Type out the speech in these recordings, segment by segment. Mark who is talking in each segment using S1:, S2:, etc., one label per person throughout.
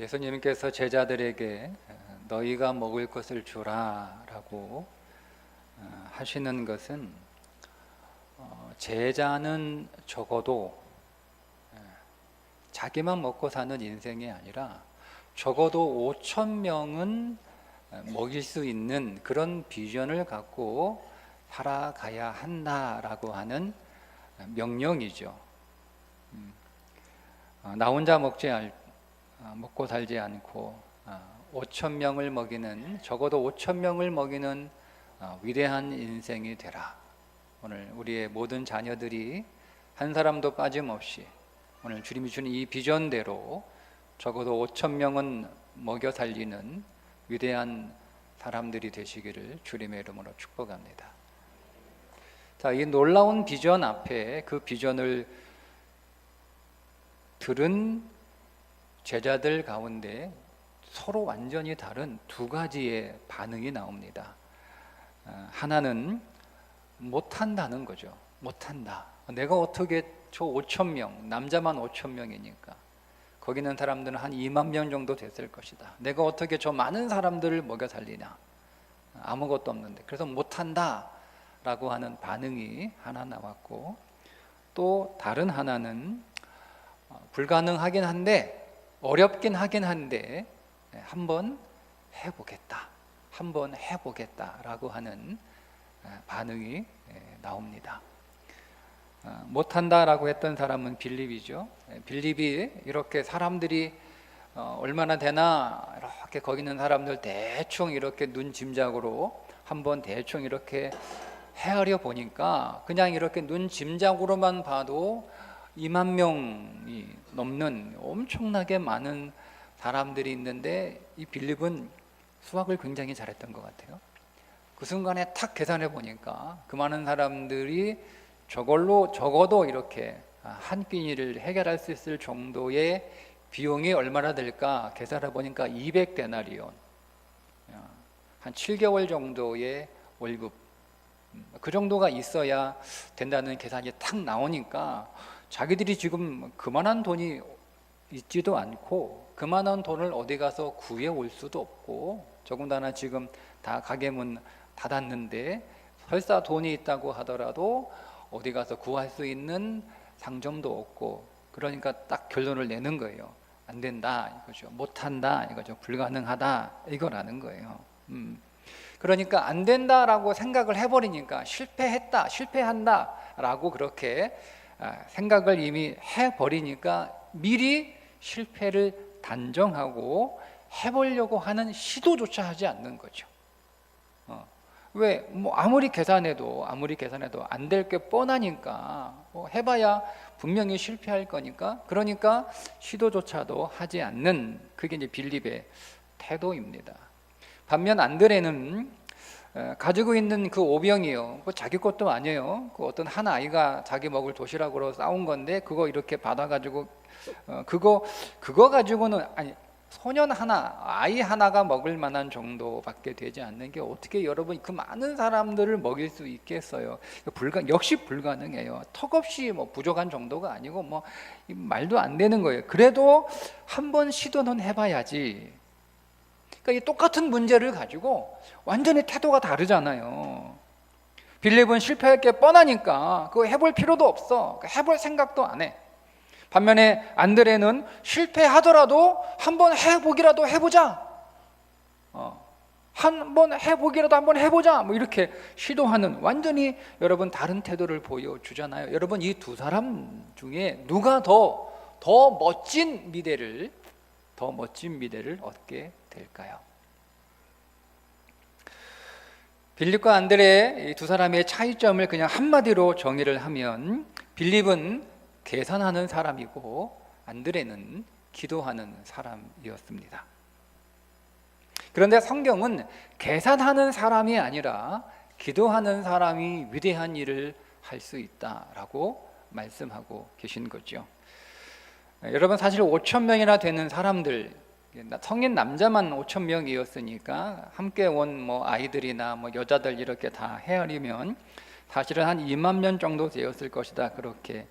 S1: 예수님께서 제자들에게 너희가 먹을 것을 주라 라고 하시는 것은 제자는 적어도 자기만 먹고 사는 인생이 아니라 적어도 5천 명은 먹일 수 있는 그런 비전을 갖고 살아가야 한다라고 하는 명령이죠. 나 혼자 먹고 살지 않고 5천 명을 먹이는, 적어도 5천 명을 먹이는 위대한 인생이 되라. 오늘 우리의 모든 자녀들이 한 사람도 빠짐없이 오늘 주님이 주는 이 비전대로 적어도 5천 명은 먹여 살리는 위대한 사람들이 되시기를 주님의 이름으로 축복합니다. 자, 이 놀라운 비전 앞에 그 비전을 들은 제자들 가운데 서로 완전히 다른 두 가지의 반응이 나옵니다. 하나는 못한다는 거죠. 못한다. 내가 어떻게 저 5천 명, 남자만 5천 명이니까 거기 있는 사람들은 한 2만 명 정도 됐을 것이다. 내가 어떻게 저 많은 사람들을 먹여 살리냐. 아무것도 없는데. 그래서 못한다 라고 하는 반응이 하나 나왔고, 또 다른 하나는 불가능하긴 한데, 어렵긴 하긴 한데 한번 해보겠다라고 하는 반응이 나옵니다. 못한다라고 했던 사람은 빌립이죠. 빌립이 이렇게 사람들이 얼마나 되나 이렇게 거기 있는 사람들 대충 이렇게 눈 짐작으로 한번 대충 이렇게 헤아려 보니까 그냥 이렇게 눈 짐작으로만 봐도 2만 명이 넘는 엄청나게 많은 사람들이 있는데, 이 빌립은 수학을 굉장히 잘했던 것 같아요. 그 순간에 탁 계산해 보니까 그 많은 사람들이 저걸로 적어도 이렇게 한 끼니를 해결할 수 있을 정도의 비용이 얼마나 될까 계산해 보니까 200데나리온, 한 7개월 정도의 월급, 그 정도가 있어야 된다는 계산이 탁 나오니까 자기들이 지금 그만한 돈이 있지도 않고 그만한 돈을 어디 가서 구해올 수도 없고, 더군다나 지금 다 가게 문 닫았는데 설사 돈이 있다고 하더라도 어디 가서 구할 수 있는 상점도 없고, 그러니까 딱 결론을 내는 거예요. 안 된다 이거죠. 못한다 이거죠. 불가능하다 이거라는 거예요. 그러니까 안 된다라고 생각을 해버리니까 실패한다 라고 그렇게 생각을 이미 해버리니까 미리 실패를 단정하고 해보려고 하는 시도조차 하지 않는 거죠. 왜? 아무리 계산해도 안 될 게 뻔하니까 해봐야 분명히 실패할 거니까, 그러니까 시도조차도 하지 않는, 그게 이제 빌립의 태도입니다. 반면 안드레는 가지고 있는 그 오병이요, 자기 것도 아니에요. 그 어떤 한 아이가 자기 먹을 도시락으로 싸운 건데 그거 이렇게 받아가지고 그거 가지고는, 아니, 소년 하나, 아이 하나가 먹을 만한 정도밖에 되지 않는 게 어떻게 여러분 그 많은 사람들을 먹일 수 있겠어요? 역시 불가능해요. 턱없이 부족한 정도가 아니고 말도 안 되는 거예요. 그래도 한번 시도는 해봐야지. 그러니까 이 똑같은 문제를 가지고 완전히 태도가 다르잖아요. 빌립은 실패할 게 뻔하니까 그거 해볼 필요도 없어. 해볼 생각도 안 해. 반면에 안드레는 실패하더라도 한번 해보기라도 해보자. 한번 해보자. 이렇게 시도하는, 완전히 여러분 다른 태도를 보여주잖아요. 여러분 이 두 사람 중에 누가 더 멋진 미래를 얻게 될까요? 빌립과 안드레 이 두 사람의 차이점을 그냥 한마디로 정의를 하면, 빌립은 계산하는 사람이고 안드레는 기도하는 사람이었습니다. 그런데 성경은 계산하는 사람이 아니라 기도하는 사람이 위대한 일을 할 수 있다라고 말씀하고 계신 거죠. 여러분, 사실 5천 명이나 되는 사람들, 성인 남자만 5천 명이었으니까 함께 온 아이들이나 여자들 이렇게 다 헤아리면 사실은 한 2만 명 정도 되었을 것이다, 그렇게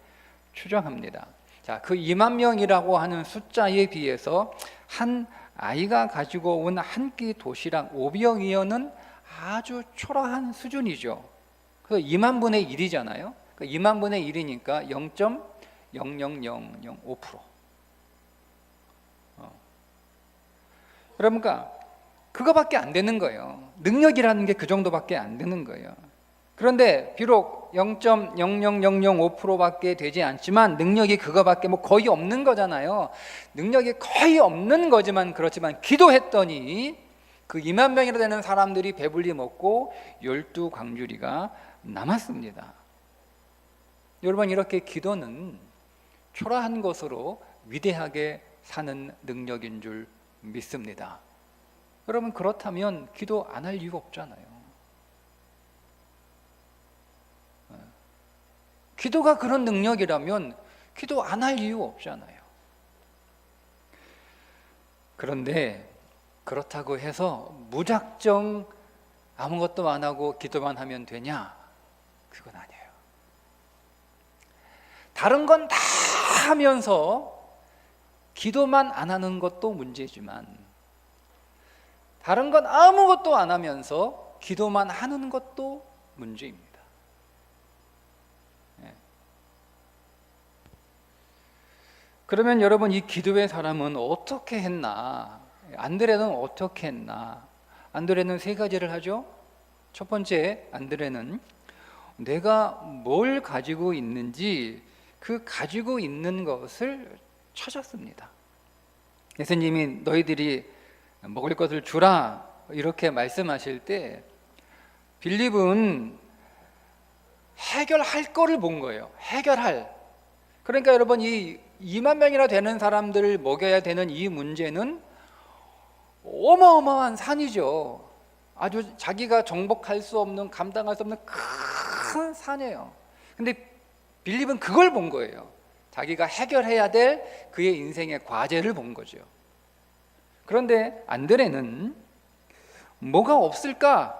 S1: 추정합니다. 자, 그 2만 명이라고 하는 숫자에 비해서 한 아이가 가지고 온 한 끼 도시락 500이어는 아주 초라한 수준이죠. 그 2만 분의 1이잖아요. 그 2만 분의 1이니까 0.00005%. 그러니까 그거밖에 안 되는 거예요. 능력이라는 게 그 정도밖에 안 되는 거예요. 그런데 비록 0.00005%밖에 되지 않지만 능력이 그거밖에 뭐 거의 없는 거잖아요. 능력이 거의 없는 거지만 그렇지만 기도했더니 그 2만 명이나 되는 사람들이 배불리 먹고 12광주리가 남았습니다. 여러분, 이렇게 기도는 초라한 것으로 위대하게 사는 능력인 줄 믿습니다. 여러분, 그렇다면 기도 안 할 이유가 없잖아요. 기도가 그런 능력이라면 기도 안 할 이유가 없잖아요. 그런데 그렇다고 해서 무작정 아무것도 안 하고 기도만 하면 되냐? 그건 아니에요. 다른 건 다 하면서 기도만 안 하는 것도 문제지만 다른 건 아무것도 안 하면서 기도만 하는 것도 문제입니다. 그러면 여러분, 이 기도의 사람은 어떻게 했나? 안드레는 어떻게 했나? 안드레는 세 가지를 하죠. 첫 번째, 안드레는 내가 뭘 가지고 있는지 그 가지고 있는 것을 찾았습니다. 예수님이 너희들이 먹을 것을 주라 이렇게 말씀하실 때 빌립은 해결할 거를 본 거예요. 해결할. 그러니까 여러분, 이 2만 명이나 되는 사람들을 먹여야 되는 이 문제는 어마어마한 산이죠. 아주 자기가 정복할 수 없는, 감당할 수 없는 큰 산이에요. 근데 빌립은 그걸 본 거예요. 자기가 해결해야 될 그의 인생의 과제를 본 거죠. 그런데 안드레는 뭐가 없을까?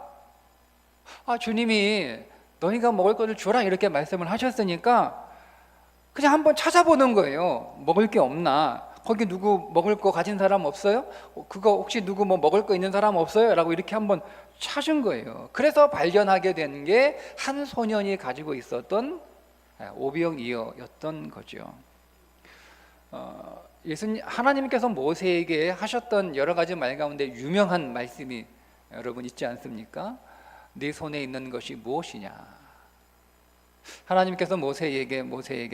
S1: 주님이 너희가 먹을 것을 주라 이렇게 말씀을 하셨으니까 그냥 한번 찾아보는 거예요. 먹을 게 없나? 거기 누구 먹을 거 가진 사람 없어요? 그거 혹시 누구 뭐 먹을 거 있는 사람 없어요? 라고 이렇게 한번 찾은 거예요. 그래서 발견하게 된 게 한 소년이 가지고 있었던 오병이어였던 거죠. 하나님께서 모세에게 하셨던 여러 가지 말 가운데 유명한 말씀이 여러분 있지 않습니까? 네 손에 있는 것이 무엇이냐? 하나님께서 모세에게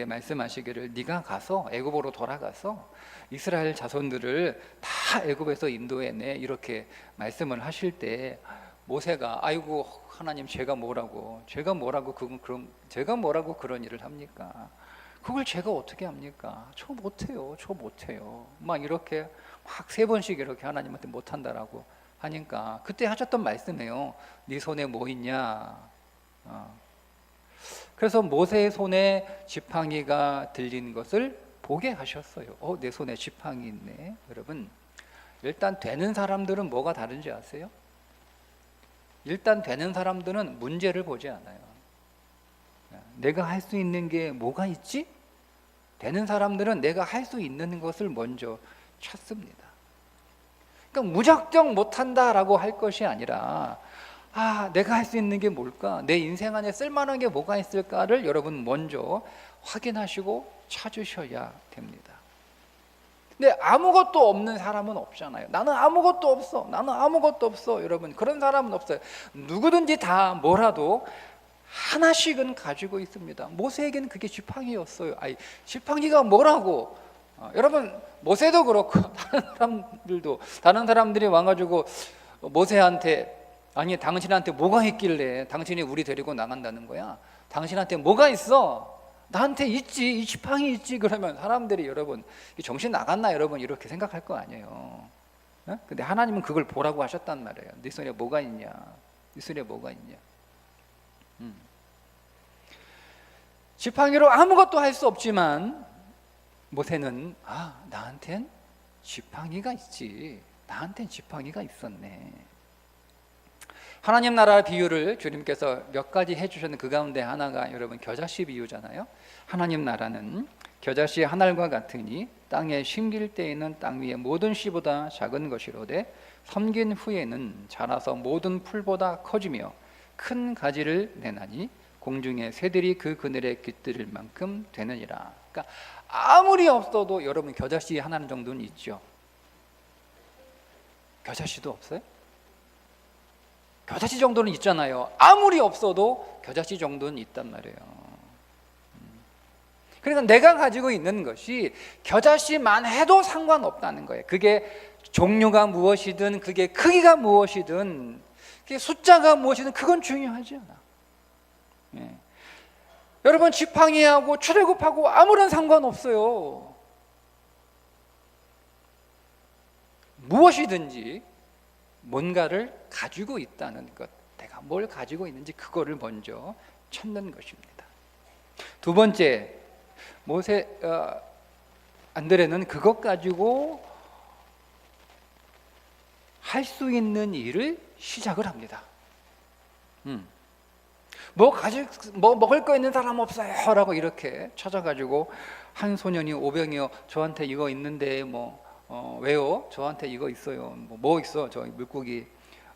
S1: 말씀하시기를 네가 가서 애굽으로 돌아가서 이스라엘 자손들을 다 애굽에서 인도해내 이렇게 말씀을 하실 때 모세가 아이고 하나님 제가 뭐라고 그런 일을 합니까? 그걸 제가 어떻게 합니까? 저 못해요. 막 이렇게 막 3번씩 이렇게 하나님한테 못한다라고 하니까 그때 하셨던 말씀이에요. 네 손에 뭐 있냐? 그래서 모세의 손에 지팡이가 들린 것을 보게 하셨어요. 내 손에 지팡이 있네. 여러분, 일단 되는 사람들은 뭐가 다른지 아세요? 일단 되는 사람들은 문제를 보지 않아요. 내가 할 수 있는 게 뭐가 있지? 되는 사람들은 내가 할 수 있는 것을 먼저 찾습니다. 그러니까 무작정 못한다라고 할 것이 아니라 내가 할 수 있는 게 뭘까? 내 인생 안에 쓸만한 게 뭐가 있을까를 여러분 먼저 확인하시고 찾으셔야 됩니다. 근데 아무것도 없는 사람은 없잖아요. 나는 아무것도 없어. 여러분, 그런 사람은 없어요. 누구든지 다 뭐라도 하나씩은 가지고 있습니다. 모세에게는 그게 지팡이였어요. 지팡이가 뭐라고? 여러분, 모세도 그렇고 다른 사람들이 와가지고 모세한테 당신한테 뭐가 있길래 당신이 우리 데리고 나간다는 거야? 당신한테 뭐가 있어? 나한테 있지, 이 지팡이 있지. 그러면 사람들이 여러분 정신 나갔나 여러분 이렇게 생각할 거 아니에요. 근데 하나님은 그걸 보라고 하셨단 말이에요. 네 손에 뭐가 있냐? 지팡이로 아무것도 할 수 없지만 모세는 나한텐 지팡이가 있지. 나한텐 지팡이가 있었네. 하나님 나라 비유를 주님께서 몇 가지 해주셨는 그 가운데 하나가 여러분 겨자씨 비유잖아요. 하나님 나라는 겨자씨 한 알과 같으니 땅에 심길 때에는 땅 위의 모든 씨보다 작은 것이로되 섬긴 후에는 자라서 모든 풀보다 커지며 큰 가지를 내나니 공중의 새들이 그 그늘에 깃들일 만큼 되느니라. 그러니까 아무리 없어도 여러분 겨자씨 하나 정도는 있죠. 겨자씨도 없어요? 겨자씨 정도는 있잖아요. 아무리 없어도 겨자씨 정도는 있단 말이에요. 그러니까 내가 가지고 있는 것이 겨자씨만 해도 상관없다는 거예요. 그게 종류가 무엇이든, 그게 크기가 무엇이든, 그게 숫자가 무엇이든 그건 중요하지 않아. 예. 여러분 지팡이하고 출애굽하고 아무런 상관없어요. 무엇이든지 뭔가를 가지고 있다는 것, 내가 뭘 가지고 있는지 그거를 먼저 찾는 것입니다. 두 번째, 안드레는 그것 가지고 할 수 있는 일을 시작을 합니다. 뭐 먹을 거 있는 사람 없어요? 라고 이렇게 찾아가지고 한 소년이 오병이어 저한테 이거 있는데 왜요? 저한테 이거 있어요. 뭐 있어? 저 물고기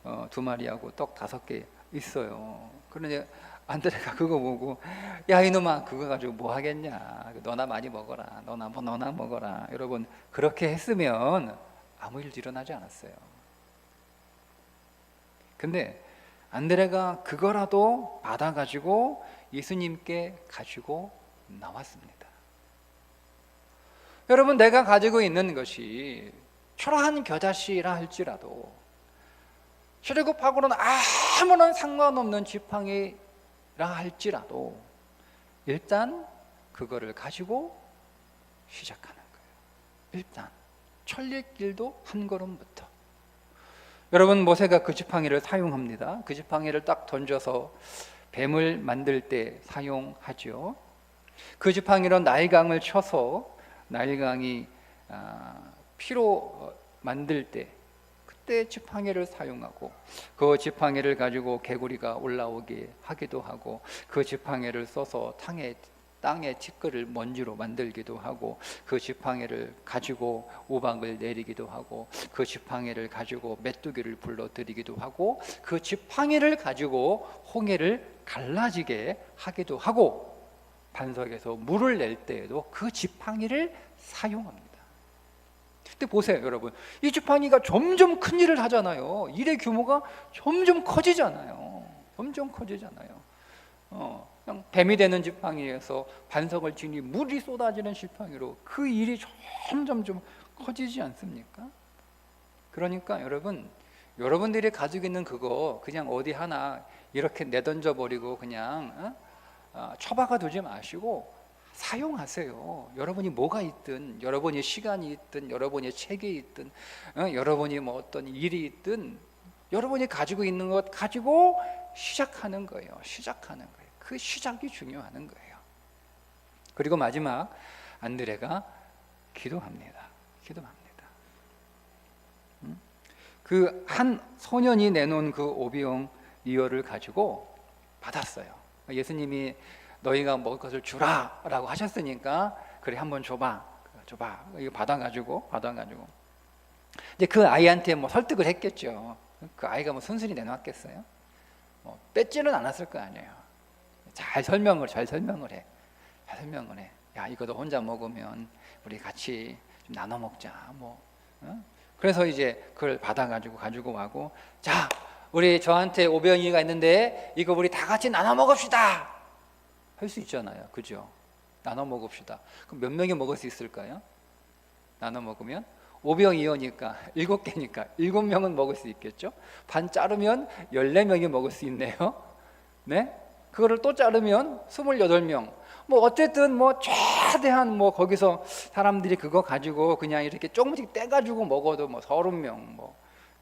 S1: 2마리하고 떡 5개 있어요. 그런데 안드레가 그거 보고 야 이놈아 그거 가지고 뭐 하겠냐? 너나 많이 먹어라. 너나 먹어라. 여러분 그렇게 했으면 아무 일도 일어나지 않았어요. 근데 안드레가 그거라도 받아가지고 예수님께 가지고 나왔습니다. 여러분 내가 가지고 있는 것이 초라한 겨자씨라 할지라도 출애굽하고는 아무런 상관없는 지팡이라 할지라도 일단 그거를 가지고 시작하는 거예요. 일단 천리길도 한 걸음부터. 여러분 모세가 그 지팡이를 사용합니다. 그 지팡이를 딱 던져서 뱀을 만들 때 사용하죠. 그 지팡이로 나일강을 쳐서 나일강이 피로 만들 때 그때 지팡이를 사용하고 그 지팡이를 가지고 개구리가 올라오게 하기도 하고 그 지팡이를 써서 땅에 티끌을 먼지로 만들기도 하고 그 지팡이를 가지고 우박을 내리기도 하고 그 지팡이를 가지고 메뚜기를 불러들이기도 하고 그 지팡이를 가지고 홍해를 갈라지게 하기도 하고 반석에서 물을 낼 때에도 그 지팡이를 사용합니다. 근데 보세요 여러분, 이 지팡이가 점점 큰 일을 하잖아요. 일의 규모가 점점 커지잖아요. 그냥 뱀이 되는 지팡이에서 반석을 지니 물이 쏟아지는 지팡이로 그 일이 점점 좀 커지지 않습니까? 그러니까 여러분들이 가지고 있는 그거 그냥 어디 하나 이렇게 내던져 버리고 그냥 처박아 두지 마시고 사용하세요. 여러분이 뭐가 있든, 여러분이 시간이 있든, 여러분이 책이 있든, 여러분이 어떤 일이 있든 여러분이 가지고 있는 것 가지고 시작하는 거예요. 그 시작이 중요한 거예요. 그리고 마지막 안드레가 기도합니다. 그 한 소년이 내놓은 그 오병 이어를 가지고 받았어요. 예수님이 너희가 먹을 것을 주라라고 하셨으니까 그래 한번 줘봐. 이거 받아가지고 이제 그 아이한테 설득을 했겠죠. 그 아이가 순순히 내놨겠어요? 뺏지는 않았을 거 아니에요. 잘 설명을 해. 야 이거 너 혼자 먹으면 우리 같이 좀 나눠 먹자. 그래서 이제 그걸 받아가지고 가지고 와고 자 우리 저한테 오병이가 있는데 이거 우리 다 같이 나눠 먹읍시다. 할 수 있잖아요. 그죠? 나눠 먹읍시다. 그럼 몇 명이 먹을 수 있을까요? 나눠 먹으면 5병2어니까 7개니까 7명은 먹을 수 있겠죠? 반 자르면 14명이 먹을 수 있네요. 네? 그거를 또 자르면 28명. 어쨌든 최대한 거기서 사람들이 그거 가지고 그냥 이렇게 조금씩 떼가지고 먹어도 30명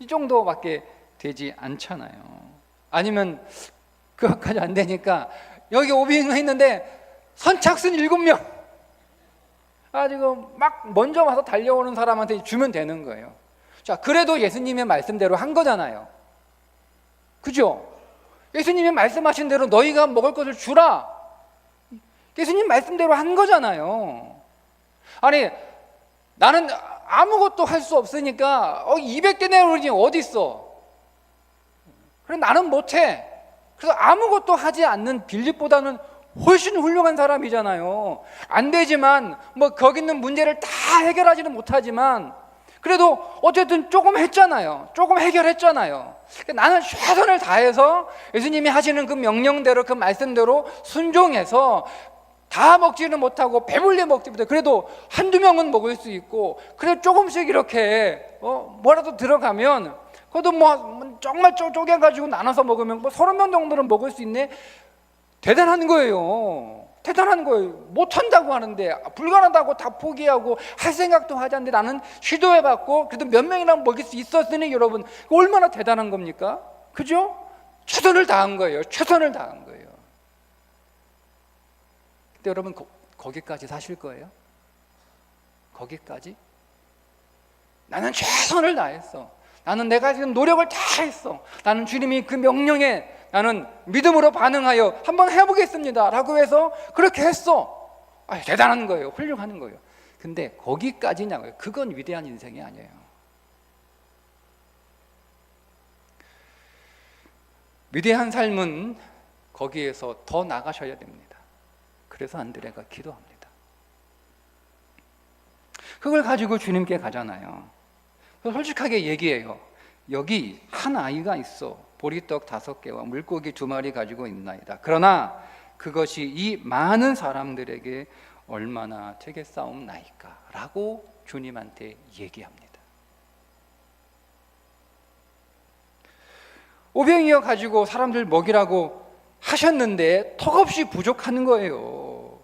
S1: 이 정도밖에 되지 않잖아요. 아니면 그것까지 안 되니까 여기 5병이 있는데 선착순 7명 지금 막 먼저 와서 달려오는 사람한테 주면 되는 거예요. 자, 그래도 예수님의 말씀대로 한 거잖아요. 그죠? 예수님이 말씀하신 대로 너희가 먹을 것을 주라. 예수님 말씀대로 한 거잖아요. 아니 나는 아무것도 할 수 없으니까 200데나리온이 어디 있어? 그래 나는 못해. 그래서 아무것도 하지 않는 빌립보다는 훨씬 훌륭한 사람이잖아요. 안 되지만 뭐 거기 있는 문제를 다 해결하지는 못하지만 그래도 어쨌든 조금 했잖아요. 조금 해결했잖아요. 나는 최선을 다해서 예수님이 하시는 그 명령대로 그 말씀대로 순종해서 다 먹지는 못하고 배불리 먹지 못해. 그래도 한두 명은 먹을 수 있고 그래 조금씩 이렇게 뭐라도 들어가면 그래도 뭐 정말 쪼개가지고 나눠서 먹으면 뭐 30명 정도는 먹을 수 있네. 대단한 거예요. 대단한 거예요. 못한다고 하는데 불가능하다고 다 포기하고 할 생각도 하지 않는데 나는 시도해봤고 그래도 몇 명이나 먹일 수 있었으니 여러분 얼마나 대단한 겁니까? 그죠? 최선을 다한 거예요. 최선을 다한 거예요. 근데 여러분 거기까지 사실 거예요? 거기까지? 나는 최선을 다했어. 나는 내가 지금 노력을 다 했어. 나는 주님이 그 명령에 나는 믿음으로 반응하여 한번 해보겠습니다 라고 해서 그렇게 했어. 대단한 거예요. 훌륭한 거예요. 근데 거기까지냐고요. 그건 위대한 인생이 아니에요. 위대한 삶은 거기에서 더 나가셔야 됩니다. 그래서 안드레가 기도합니다. 그걸 가지고 주님께 가잖아요. 솔직하게 얘기해요. 여기 한 아이가 있어. 보리떡 5개와 물고기 2마리 가지고 있나이다. 그러나 그것이 이 많은 사람들에게 얼마나 되겠사옵나이까 라고 주님한테 얘기합니다. 500이어 가지고 사람들 먹이라고 하셨는데 턱없이 부족한 거예요.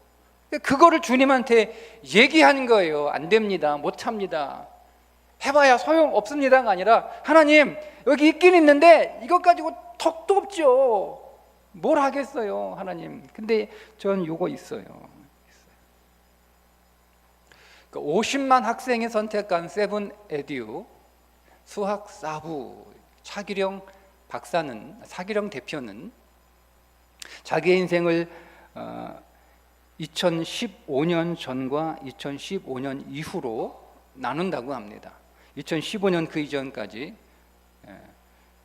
S1: 그거를 주님한테 얘기하는 거예요. 안 됩니다. 못합니다. 해봐야 소용없습니다가 아니라 하나님 여기 있긴 있는데 이것 가지고 턱도 없죠. 뭘 하겠어요 하나님. 근데 전 요거 있어요. 50만 학생이 선택한 세븐 에듀 수학 사부 차기령 대표는 자기의 인생을 2015년 전과 2015년 이후로 나눈다고 합니다. 2015년 그 이전까지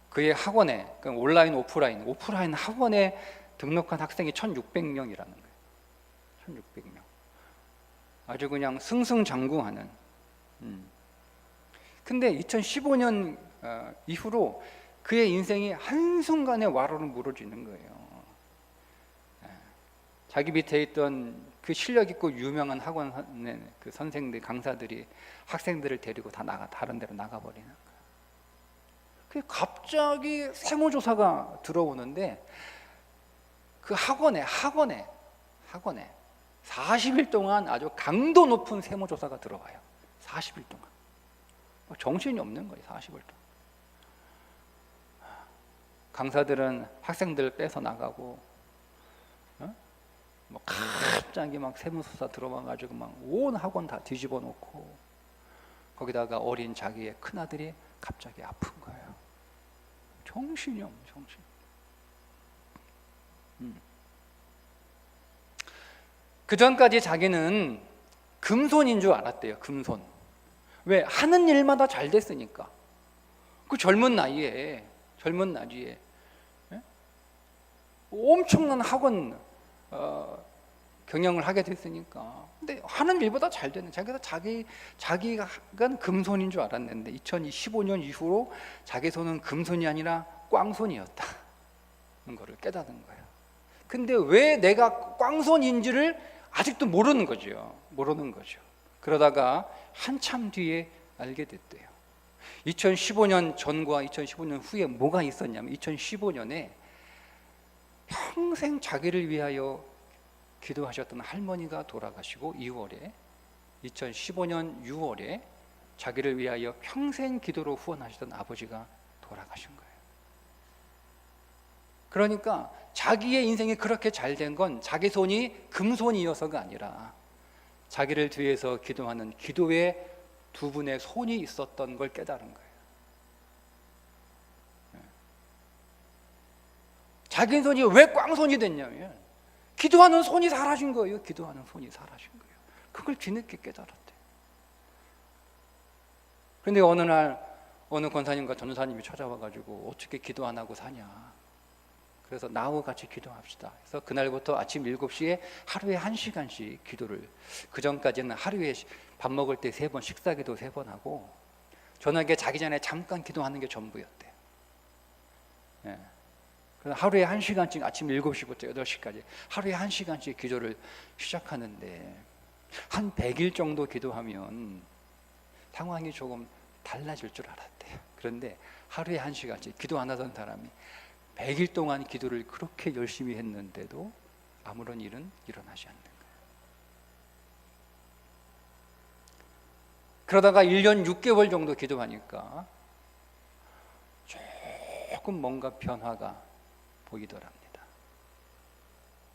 S1: 그의 학원에 온라인 오프라인 학원에 등록한 학생이 1600명이라는 거예요. 1600명. 아주 그냥 승승장구하는. 근데 2015년 이후로 그의 인생이 한순간에 와르르 무너지는 거예요. 자기 밑에 있던 그 실력 있고 유명한 학원의 그 선생들, 강사들이 학생들을 데리고 다 다른 데로 나가버리는 거예요. 그 갑자기 세무조사가 들어오는데 그 학원에 40일 동안 아주 강도 높은 세무조사가 들어와요. 40일 동안. 정신이 없는 거예요. 40일 동안. 강사들은 학생들 빼서 나가고 갑자기 막 세무조사 들어와가지고 막 온 학원 다 뒤집어 놓고 거기다가 어린 자기의 큰아들이 갑자기 아픈 거예요. 정신이 없는 정신. 그 전까지 자기는 금손인 줄 알았대요. 금손. 왜? 하는 일마다 잘 됐으니까. 그 젊은 나이에 엄청난 학원 경영을 하게 됐으니까. 근데 하는 일보다 잘 되는 자기가 금손인 줄 알았는데 2015년 이후로 자기 손은 금손이 아니라 꽝손이었다는 거를 깨닫은 거예요. 근데 왜 내가 꽝손인지를 아직도 모르는 거죠. 그러다가 한참 뒤에 알게 됐대요. 2015년 전과 2015년 후에 뭐가 있었냐면 2015년에 평생 자기를 위하여 기도하셨던 할머니가 돌아가시고 2015년 6월에 자기를 위하여 평생 기도로 후원하셨던 아버지가 돌아가신 거예요. 그러니까 자기의 인생이 그렇게 잘 된 건 자기 손이 금손이어서가 아니라 자기를 뒤에서 기도하는 기도에 두 분의 손이 있었던 걸 깨달은 거예요. 자기 손이 왜 꽝손이 됐냐면 기도하는 손이 사라진 거예요. 그걸 뒤늦게 깨달았다. 그런데 어느 날 어느 권사님과 전도사님이 찾아와가지고 어떻게 기도 안 하고 사냐. 그래서 나하고 같이 기도합시다. 그래서 그날부터 아침 7시에 하루에 1시간씩 기도를, 그 전까지는 하루에 밥 먹을 때 3번, 식사 기도 3번 하고 저녁에 자기 전에 잠깐 기도하는 게 전부였대요. 예. 그래서 하루에 1시간씩 아침 7시부터 8시까지 하루에 1시간씩 기도를 시작하는데 한 100일 정도 기도하면 상황이 조금 달라질 줄 알았대요. 그런데 하루에 1시간씩 기도 안 하던 사람이 100일 동안 기도를 그렇게 열심히 했는데도 아무런 일은 일어나지 않는 거예요. 그러다가 1년 6개월 정도 기도하니까 조금 뭔가 변화가 보이더랍니다.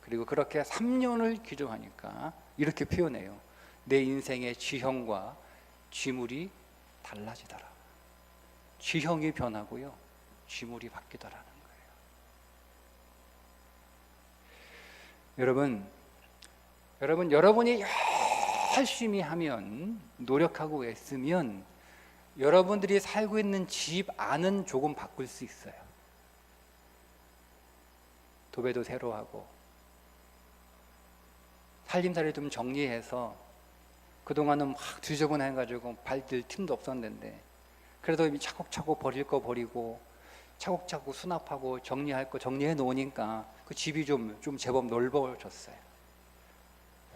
S1: 그리고 그렇게 3년을 기도하니까 이렇게 표현해요. 내 인생의 지형과 지물이 달라지더라. 지형이 변하고요, 지물이 바뀌더라는 거예요. 여러분이 열심히 하면, 노력하고 애쓰면 여러분들이 살고 있는 집 안은 조금 바꿀 수 있어요. 도배도 새로 하고 살림살이 좀 정리해서, 그동안은 막 지저분해가지고 발들 틈도 없었는데 그래도 차곡차곡 버릴 거 버리고 차곡차곡 수납하고 정리할 거 정리해 놓으니까 그 집이 좀 제법 넓어졌어요.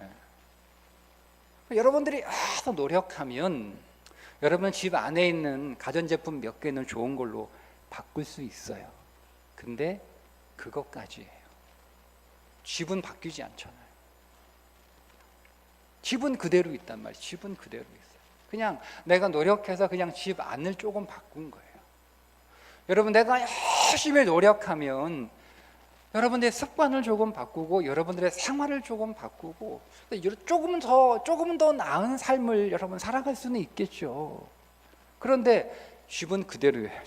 S1: 예. 여러분들이 아주 노력하면 여러분 집 안에 있는 가전제품 몇 개는 좋은 걸로 바꿀 수 있어요. 근데 그것까지예요. 집은 바뀌지 않잖아요. 집은 그대로 있단 말이에요. 집은 그대로 있어요. 그냥 내가 노력해서 그냥 집 안을 조금 바꾼 거예요. 여러분, 내가 열심히 노력하면 여러분들의 습관을 조금 바꾸고 여러분들의 생활을 조금 바꾸고 조금 더 나은 삶을 여러분 살아갈 수는 있겠죠. 그런데 집은 그대로예요.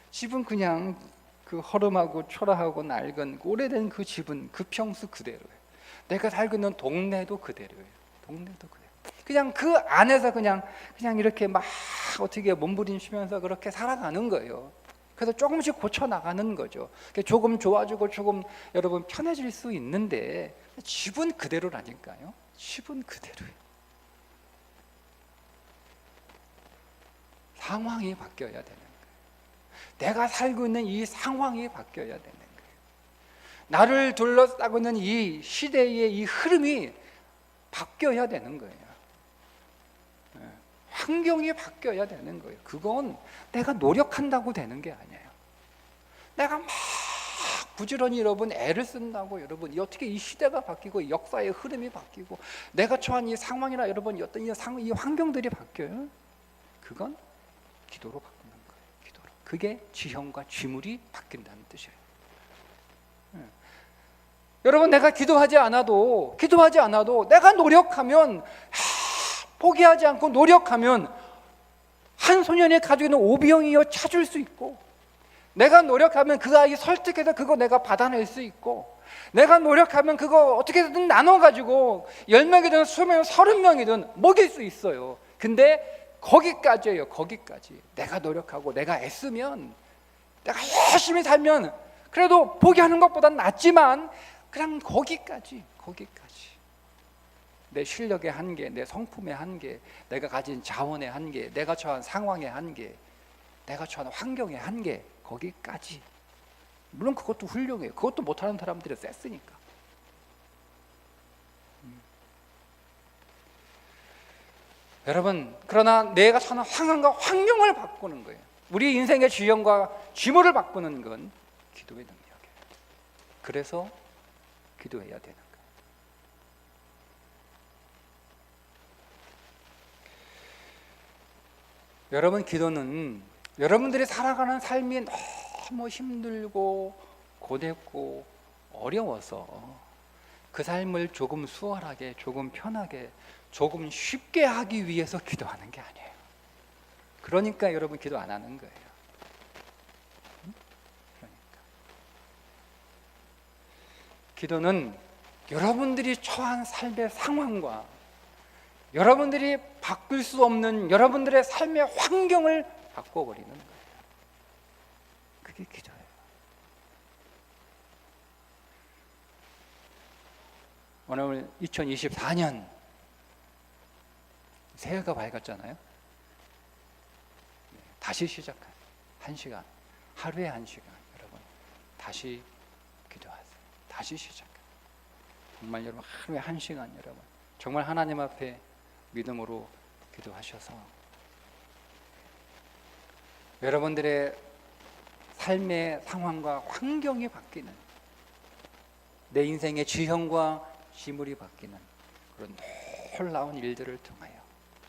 S1: 집은 그냥 그 허름하고 초라하고 낡은 오래된 그 집은 그 평수 그대로예요. 내가 살고 있는 동네도 그대로예요. 동네도 그대로. 그냥 그 안에서 그냥 이렇게 막 어떻게 몸부림치면서 그렇게 살아가는 거예요. 그래서 조금씩 고쳐 나가는 거죠. 조금 좋아지고 조금 여러분 편해질 수 있는데 집은 그대로라니까요. 집은 그대로예요. 상황이 바뀌어야 되는 거예요. 내가 살고 있는 이 상황이 바뀌어야 되는 거예요. 나를 둘러싸고 있는 이 시대의 이 흐름이 바뀌어야 되는 거예요. 환경이 바뀌어야 되는 거예요. 그건 내가 노력한다고 되는 게 아니에요. 내가 막 부지런히 여러분 애를 쓴다고 여러분 어떻게 이 시대가 바뀌고 역사의 흐름이 바뀌고 내가 처한 이 상황이나 여러분 어떤 이 환경들이 바뀌어요? 그건 기도로 바꾸는 거예요. 기도로. 그게 지형과 지물이 바뀐다는 뜻이에요. 여러분, 내가 기도하지 않아도 내가 노력하면, 포기하지 않고 노력하면 한 소년이 가지고 있는 오병이어 찾을 수 있고, 내가 노력하면 그 아이 설득해서 그거 내가 받아낼 수 있고, 내가 노력하면 그거 어떻게든 나눠가지고 10명이든 20명, 30명이든 먹일 수 있어요. 근데 거기까지예요. 거기까지. 내가 노력하고 내가 애쓰면, 내가 열심히 살면 그래도 포기하는 것보단 낫지만 그냥 거기까지. 내 실력의 한계, 내 성품의 한계, 내가 가진 자원의 한계, 내가 처한 상황의 한계, 내가 처한 환경의 한계, 거기까지. 물론 그것도 훌륭해요. 그것도 못하는 사람들이 셌으니까. 여러분, 그러나 내가 처한 상황과 환경을 바꾸는 거예요. 우리 인생의 지형과 지물을 바꾸는 건 기도의 능력이에요. 그래서 기도해야 되는 거예요. 여러분, 기도는 여러분들이 살아가는 삶이 너무 힘들고 고됐고 어려워서 그 삶을 조금 수월하게, 조금 편하게, 조금 쉽게 하기 위해서 기도하는 게 아니에요. 그러니까 여러분 기도 안 하는 거예요. 그러니까 기도는 여러분들이 처한 삶의 상황과 여러분들이 바꿀 수 없는 여러분들의 삶의 환경을 바꿔버리는 거예요. 그게 기도예요. 오늘 2024년 새해가 밝았잖아요. 다시 시작한 1시간, 하루에 1시간, 여러분 다시 기도하세요. 다시 시작해요. 정말 여러분 하루에 1시간, 여러분 정말 하나님 앞에 믿음으로 기도하셔서 여러분들의 삶의 상황과 환경이 바뀌는, 내 인생의 지형과 지물이 바뀌는 그런 놀라운 일들을 통하여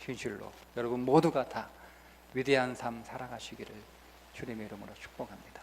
S1: 진실로 여러분 모두가 다 위대한 삶 살아가시기를 주님의 이름으로 축복합니다.